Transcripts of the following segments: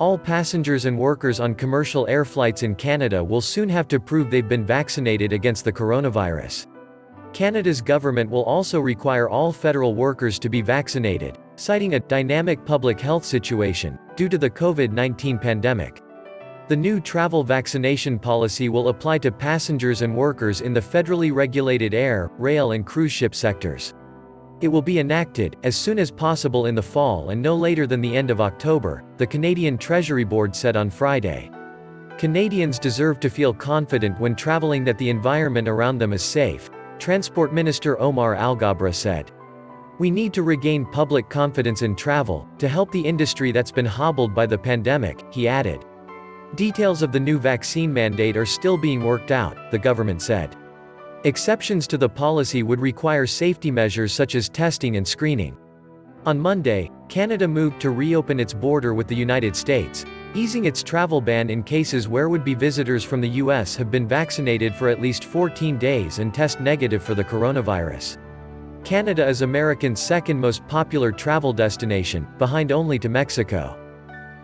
All passengers and workers on commercial air flights in Canada will soon have to prove they've been vaccinated against the coronavirus. Canada's government will also require all federal workers to be vaccinated, citing a dynamic public health situation due to the COVID-19 pandemic. The new travel vaccination policy will apply to passengers and workers in the federally regulated air, rail and cruise ship sectors. It will be enacted as soon as possible in the fall and no later than the end of October, the Canadian Treasury Board said on Friday. Canadians deserve to feel confident when traveling that the environment around them is safe, Transport Minister Omar Alghabra said. We need to regain public confidence in travel, to help the industry that's been hobbled by the pandemic, he added. Details of the new vaccine mandate are still being worked out, the government said. Exceptions to the policy would require safety measures such as testing and screening. On Monday, Canada moved to reopen its border with the United States, easing its travel ban in cases where would-be visitors from the U.S. have been vaccinated for at least 14 days and test negative for the coronavirus. Canada is Americans' second most popular travel destination, behind only to Mexico.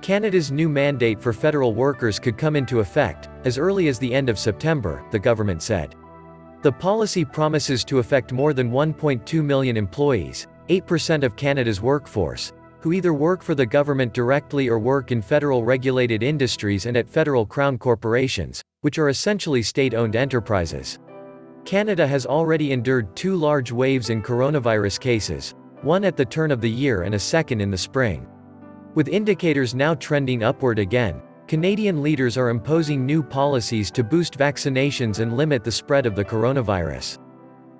Canada's new mandate for federal workers could come into effect as early as the end of September, the government said. The policy promises to affect more than 1.2 million employees, 8% of Canada's workforce, who either work for the government directly or work in federal regulated industries and at federal crown corporations, which are essentially state-owned enterprises. Canada has already endured 2 large waves in coronavirus cases, one at the turn of the year and a second in the spring. With indicators now trending upward again, Canadian leaders are imposing new policies to boost vaccinations and limit the spread of the coronavirus.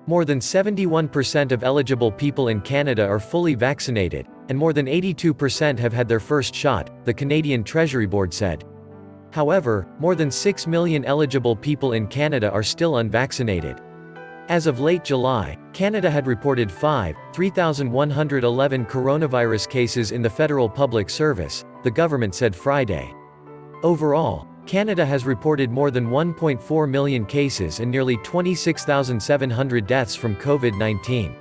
More than 71% of eligible people in Canada are fully vaccinated, and more than 82% have had their first shot, the Canadian Treasury Board said. However, more than 6 million eligible people in Canada are still unvaccinated. As of late July, Canada had reported 3,111 coronavirus cases in the federal public service, the government said Friday. Overall, Canada has reported more than 1.4 million cases and nearly 26,700 deaths from COVID-19.